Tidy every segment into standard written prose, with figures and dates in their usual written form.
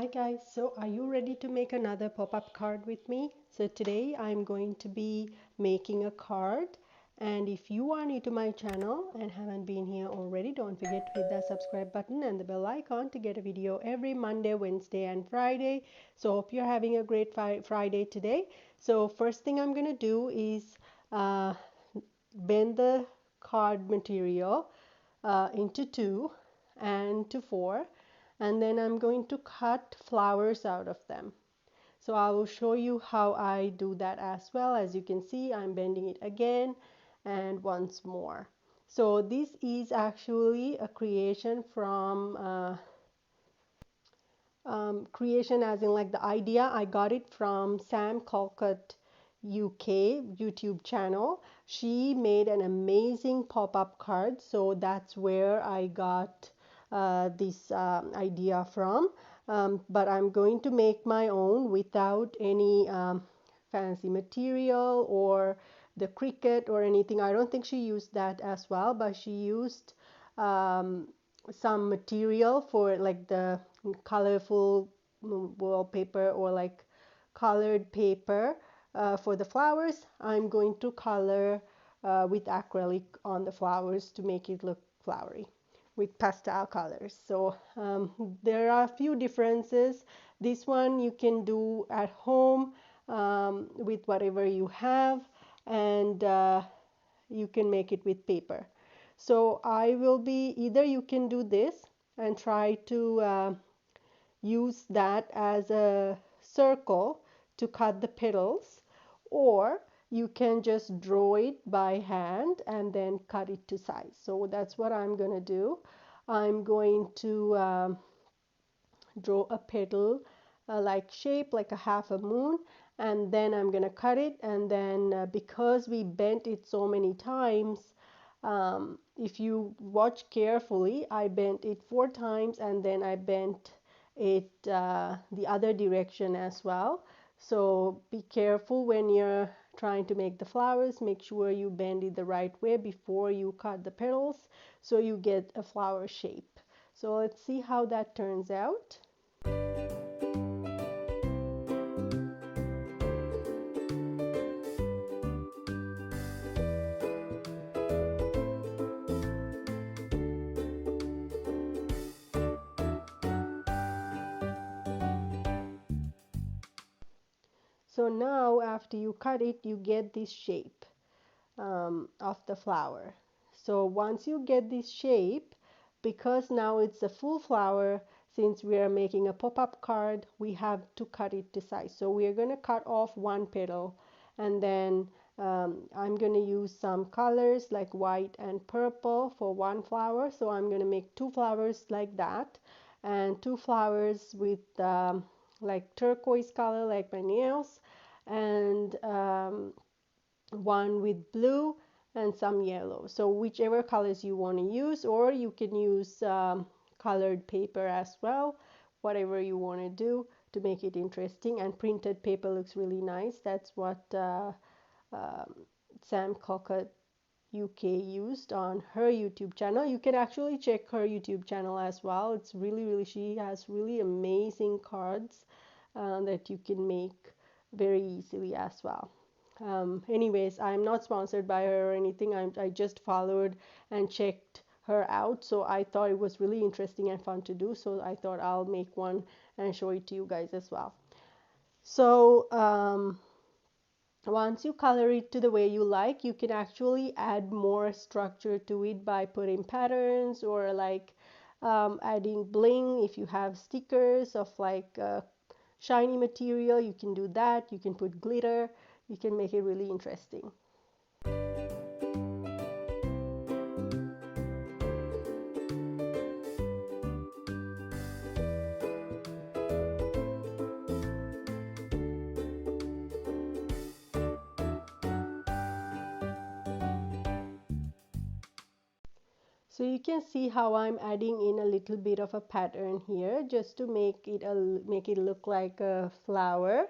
Hi guys, so are you ready to make another pop-up card with me? So today I'm going to be making a card, and if you are new to my channel and haven't been here already, don't forget to hit that subscribe button and the bell icon to get a video every Monday, Wednesday and Friday. So hope you're having a great Friday today. So first thing I'm going to do is bend the card material into two and to four, and then I'm going to cut flowers out of them. So I will show you how I do that as well. As you can see, I'm bending it again and once more. So this is actually a creation from creation as in like the idea. I got it from Sam Colcott UK YouTube channel. She made an amazing pop-up card, so that's where I got this idea from. But I'm going to make my own without any fancy material or the cricket or anything. I don't think she used that as well, but she used some material for like the colorful wallpaper or like colored paper for the flowers. I'm going to color with acrylic on the flowers to make it look flowery with pastel colors. So there are a few differences. This one you can do at home with whatever you have, and you can make it with paper. So I will be, either you can do this and try to use that as a circle to cut the petals, or you can just draw it by hand and then cut it to size. So that's what I'm going to do. I'm going to draw a petal like shape, like a half a moon, and then I'm going to cut it, and then because we bent it so many times, if you watch carefully, I bent it 4 times and then I bent it the other direction as well. So be careful when you're trying to make the flowers. Make sure you bend it the right way before you cut the petals so you get a flower shape. So let's see how that turns out. So now after you cut it, you get this shape of the flower. So once you get this shape, because now it's a full flower, since we are making a pop-up card, we have to cut it to size. So we are going to cut off one petal, and then I'm going to use some colors like white and purple for one flower. So I'm going to make 2 flowers like that, and 2 flowers with like turquoise color like my nails, and one with blue and some yellow. So whichever colors you want to use, or you can use colored paper as well, whatever you want to do to make it interesting. And printed paper looks really nice. That's what Sam Colcott UK used on her YouTube channel. You can actually check her YouTube channel as well. It's really, she has really amazing cards that you can make very easily as well. Anyways, I'm not sponsored by her or anything. I just followed and checked her out, so I thought it was really interesting and fun to do, so I thought I'll make one and show it to you guys as well. So once you color it to the way you like, you can actually add more structure to it by putting patterns, or like adding bling. If you have stickers of like shiny material, you can do that. You can put glitter. You can make it really interesting. So you can see how I'm adding in a little bit of a pattern here, just to make it look like a flower,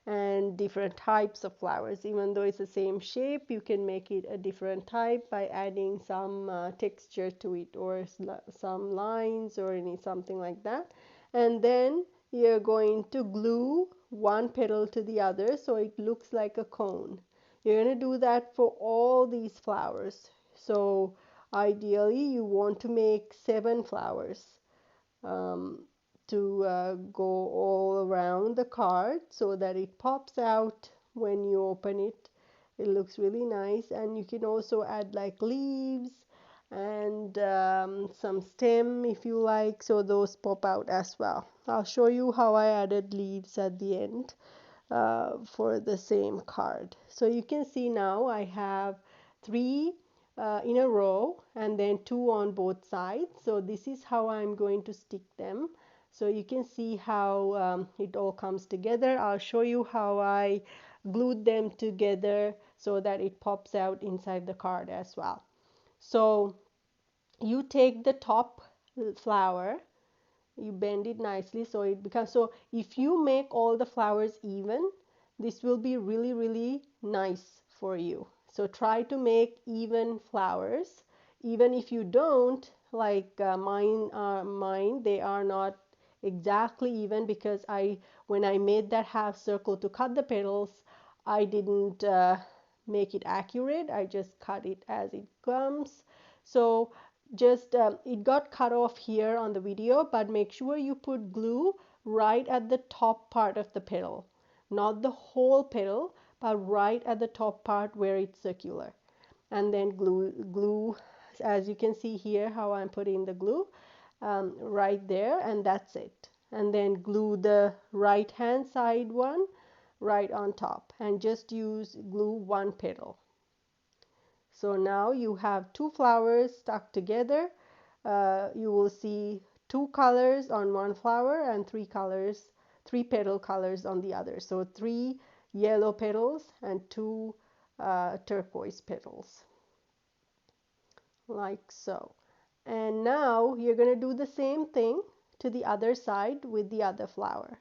and different types of flowers. Even though it's the same shape, you can make it a different type by adding some texture to it, or some lines or something like that. And then you're going to glue one petal to the other so it looks like a cone. You're going to do that for all these flowers. So ideally you want to make 7 flowers um, to go all around the card so that it pops out when you open it. It looks really nice, and you can also add like leaves and some stem if you like, so those pop out as well. I'll show you how I added leaves at the end for the same card. So you can see now I have 3 in a row and then 2 on both sides. So this is how I'm going to stick them. So you can see how it all comes together. I'll show you how I glued them together so that it pops out inside the card as well. So you take the top flower, you bend it nicely so it becomes, so if you make all the flowers even, this will be really nice for you. So try to make even flowers. Even if you don't, like mine they are not exactly even, because when I made that half circle to cut the petals, I didn't make it accurate. I just cut it as it comes. So just it got cut off here on the video, but make sure you put glue right at the top part of the petal, not the whole petal, but right at the top part where it's circular, and then glue as you can see here how I'm putting the glue right there, and that's it. And then glue the right hand side one right on top, and just use glue one petal. So now you have 2 flowers stuck together. You will see 2 colors on one flower and 3 colors, 3 petal colors on the other. So 3 yellow petals and 2 turquoise petals, like so. And now you're going to do the same thing to the other side with the other flower.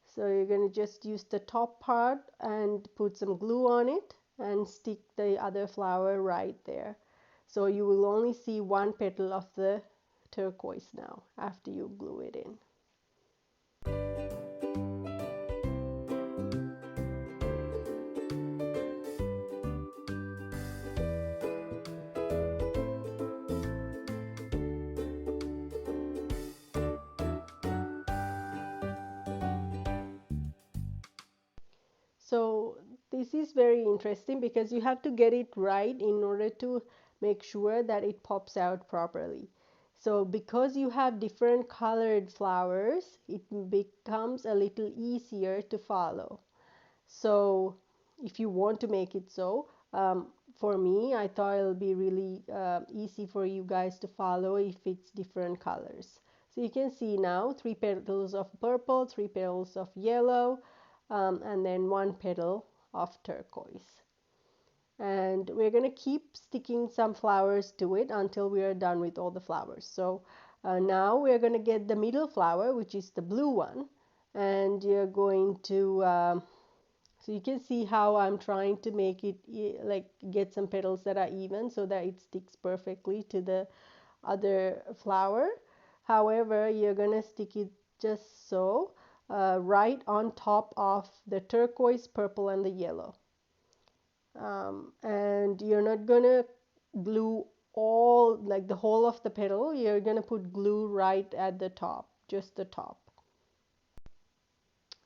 So you're going to just use the top part and put some glue on it and stick the other flower right there. So you will only see 1 petal of the turquoise now after you glue it in. So this is very interesting because you have to get it right in order to make sure that it pops out properly. So because you have different colored flowers, it becomes a little easier to follow. So if you want to make it so, for me, I thought it'll be really easy for you guys to follow if it's different colors. So you can see now 3 petals of purple, 3 petals of yellow, and then 1 petal of turquoise. And we're going to keep sticking some flowers to it until we are done with all the flowers. So now we're going to get the middle flower, which is the blue one, and you're going to so you can see how I'm trying to make it like get some petals that are even so that it sticks perfectly to the other flower. However, you're gonna stick it just so right on top of the turquoise, purple, and the yellow. And you're not gonna glue all like the whole of the petal. You're gonna put glue right at the top, just the top.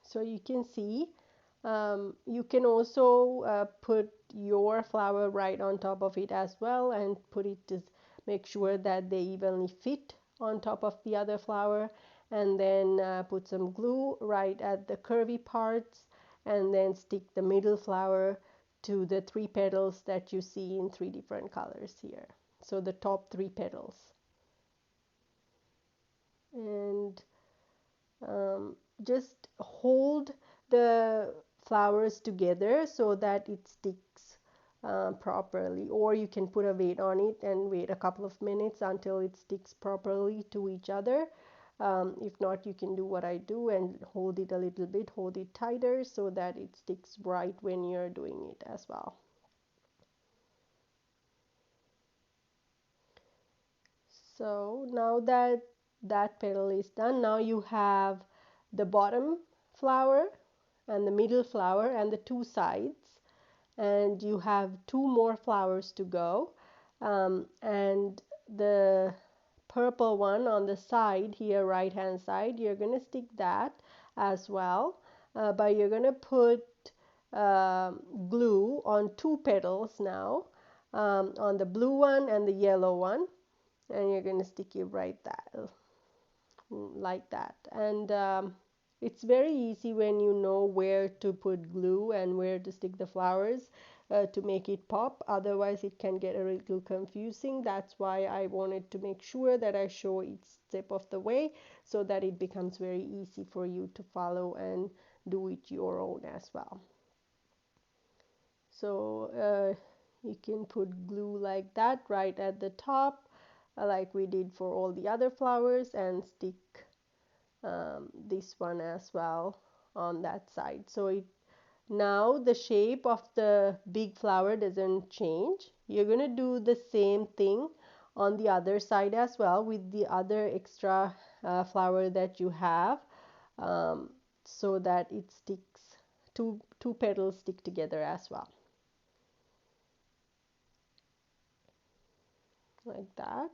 So you can see you can also put your flower right on top of it as well, and put it to make sure that they evenly fit on top of the other flower, and then put some glue right at the curvy parts, and then stick the middle flower to the 3 petals that you see in 3 different colors here. So the top 3 petals. And just hold the flowers together so that it sticks properly, or you can put a weight on it and wait a couple of minutes until it sticks properly to each other. If not, you can do what I do and hold it a little bit, hold it tighter so that it sticks right when you're doing it as well. So now that that petal is done, now you have the bottom flower and the middle flower and the two sides, and you have two more flowers to go, and the purple one on the side here, right hand side, you're going to stick that as well, but you're going to put glue on two petals now, on the blue one and the yellow one, and you're going to stick it right there like that. And it's very easy when you know where to put glue and where to stick the flowers to make it pop. Otherwise it can get a little confusing. That's why I wanted to make sure that I show each step of the way, so that it becomes very easy for you to follow and do it your own as well. So you can put glue like that right at the top, like we did for all the other flowers, and stick this one as well on that side. So now the shape of the big flower doesn't change. You're going to do the same thing on the other side as well with the other extra flower that you have, so that it sticks, two petals stick together as well, like that.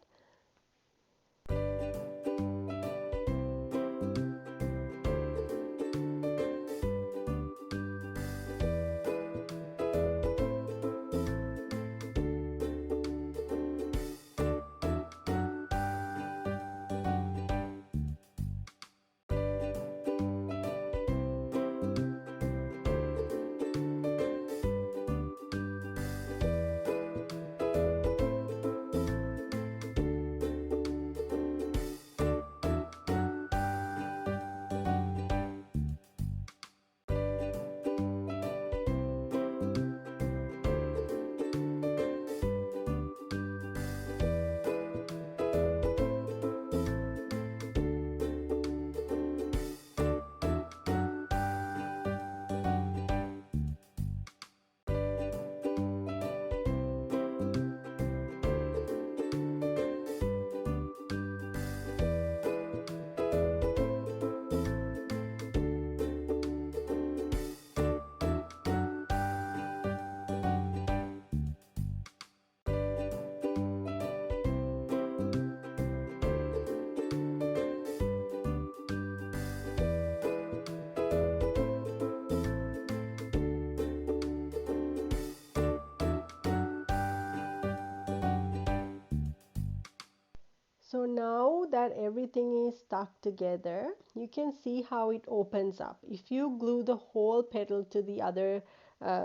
So now that everything is stuck together, you can see how it opens up. If you glue the whole petal to the other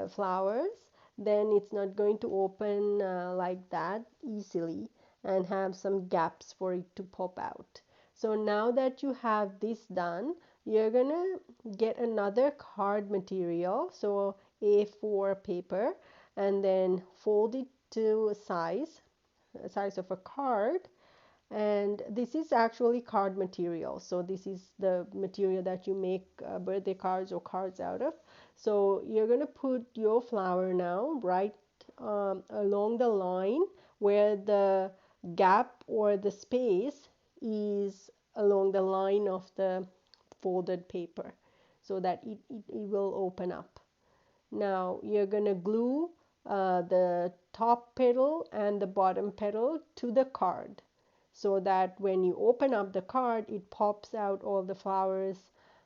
flowers, then it's not going to open like that easily and have some gaps for it to pop out. So now that you have this done, you're gonna get another card material, so A4 paper, and then fold it to size of a card. And this is actually card material, so this is the material that you make birthday cards or cards out of. So you're going to put your flower now right along the line where the gap or the space is along the line of the folded paper, so that it will open up. Now you're going to glue the top petal and the bottom petal to the card, so that when you open up the card, it pops out all the flowers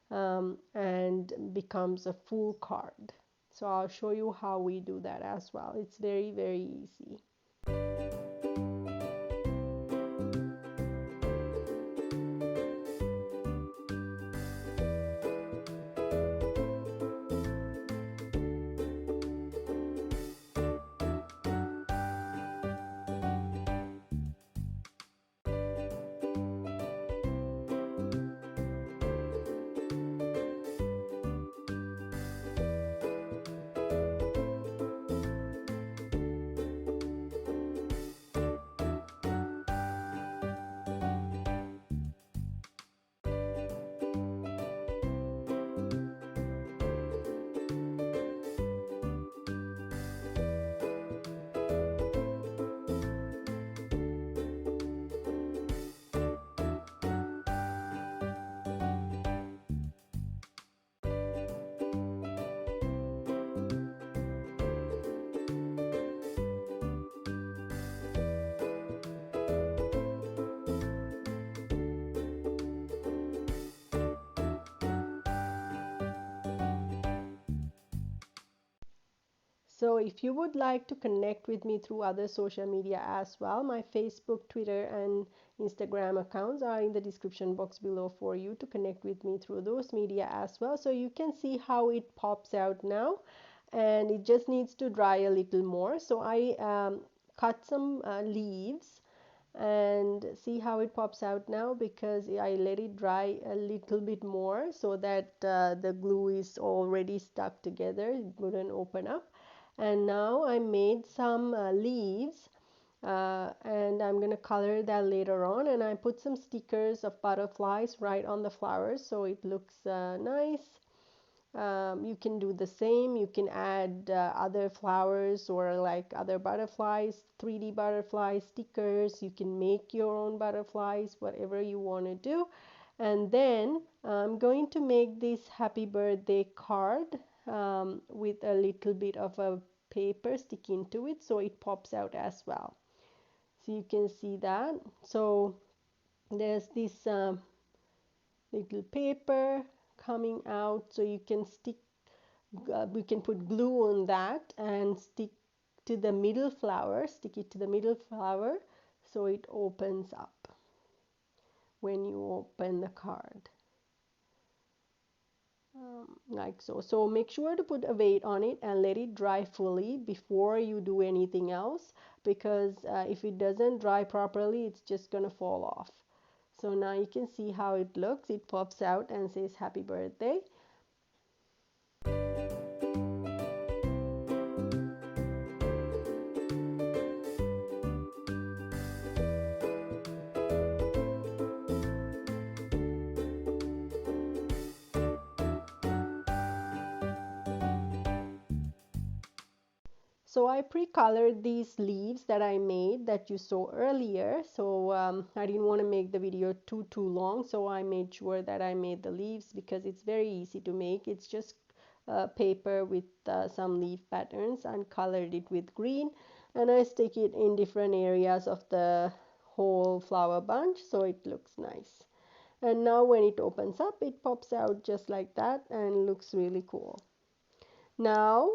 and becomes a full card. So I'll show you how we do that as well. It's very, very easy. So if you would like to connect with me through other social media as well, my Facebook, Twitter, and Instagram accounts are in the description box below for you to connect with me through those media as well. So you can see how it pops out now, and it just needs to dry a little more. So I cut some leaves and see how it pops out now, because I let it dry a little bit more so that the glue is already stuck together, it wouldn't open up. And now I made some leaves, and I'm gonna color that later on, and I put some stickers of butterflies right on the flowers so it looks nice. You can do the same. You can add other flowers or like other butterflies, 3D butterfly stickers. You can make your own butterflies, whatever you want to do. And then I'm going to make this happy birthday card with a little bit of a paper sticking to it so it pops out as well. So you can see that. So there's this little paper coming out, so you can stick we can put glue on that and stick to the middle flower, stick it to the middle flower so it opens up when you open the card, like so. So make sure to put a weight on it and let it dry fully before you do anything else, because if it doesn't dry properly, it's just gonna fall off. So now you can see how it looks. It pops out and says happy birthday. So I pre-colored these leaves that I made that you saw earlier. So I didn't want to make the video too long, so I made sure that I made the leaves because it's very easy to make. It's just paper with some leaf patterns, and colored it with green, and I stick it in different areas of the whole flower bunch so it looks nice. And now when it opens up, it pops out just like that and looks really cool. Now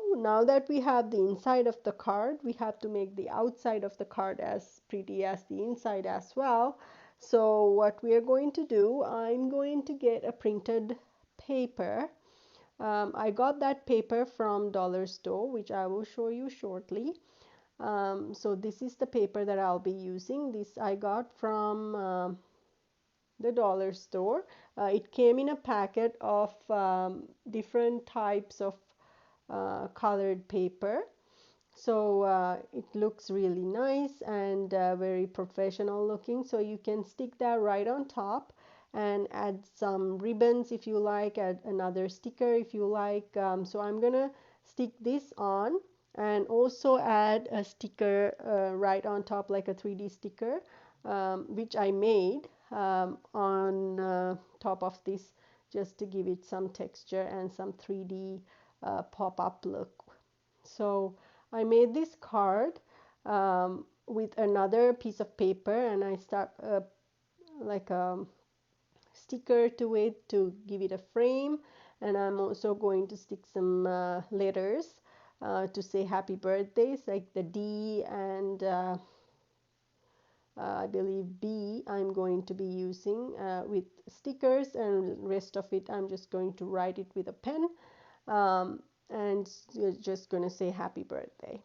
that we have the inside of the card, we have to make the outside of the card as pretty as the inside as well. So what we are going to do, I'm going to get a printed paper. I got that paper from dollar store, which I will show you shortly. So this is the paper that I'll be using. This I got from the dollar store. It came in a packet of different types of colored paper. So it looks really nice and very professional looking. So you can stick that right on top and add some ribbons if you like, add another sticker if you like. So I'm gonna stick this on and also add a sticker right on top, like a 3D sticker, which I made on top of this, just to give it some texture and some 3D pop-up look. So I made this card with another piece of paper, and I stuck like a sticker to it to give it a frame, and I'm also going to stick some letters to say happy birthdays, like the D and I believe B I'm going to be using with stickers, and rest of it I'm just going to write it with a pen, and just going to say happy birthday.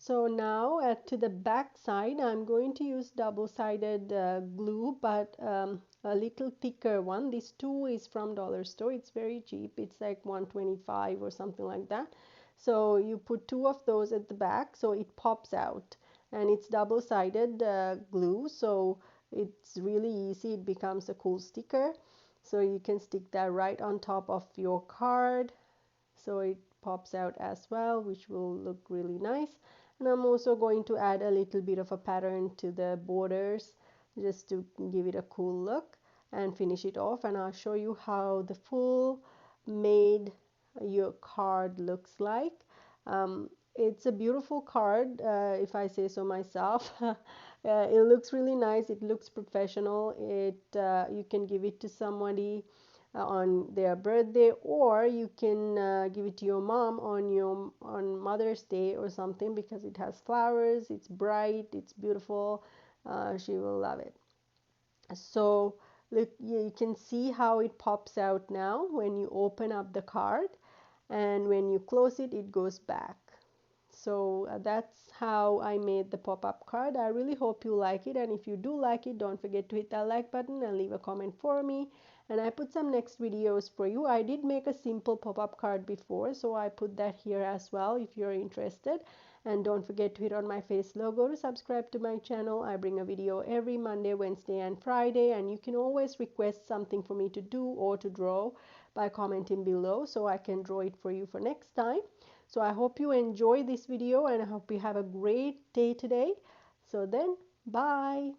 So now to the back side, I'm going to use double-sided glue, but a little thicker one. This two is from dollar store. It's very cheap. It's like 125 or something like that. So you put two of those at the back so it pops out, and it's double-sided glue, so it's really easy. It becomes a cool sticker. So you can stick that right on top of your card so it pops out as well, which will look really nice. And I'm also going to add a little bit of a pattern to the borders just to give it a cool look and finish it off, and I'll show you how the full made your card looks like. It's a beautiful card, if I say so myself. It looks really nice. It looks professional. You can give it to somebody on their birthday, or you can give it to your mom on Mother's Day or something, because it has flowers, it's bright, it's beautiful. She will love it. So look, you can see how it pops out now when you open up the card, and when you close it, it goes back. So that's how I made the pop-up card. I really hope you like it, and if you do like it, don't forget to hit that like button and leave a comment for me, and I put some next videos for you. I did make a simple pop-up card before, so I put that here as well if you're interested. And don't forget to hit on my face logo to subscribe to my channel. I bring a video every Monday, Wednesday and Friday, and you can always request something for me to do or to draw by commenting below so I can draw it for you for next time. So I hope you enjoy this video, and I hope you have a great day today. So then, bye.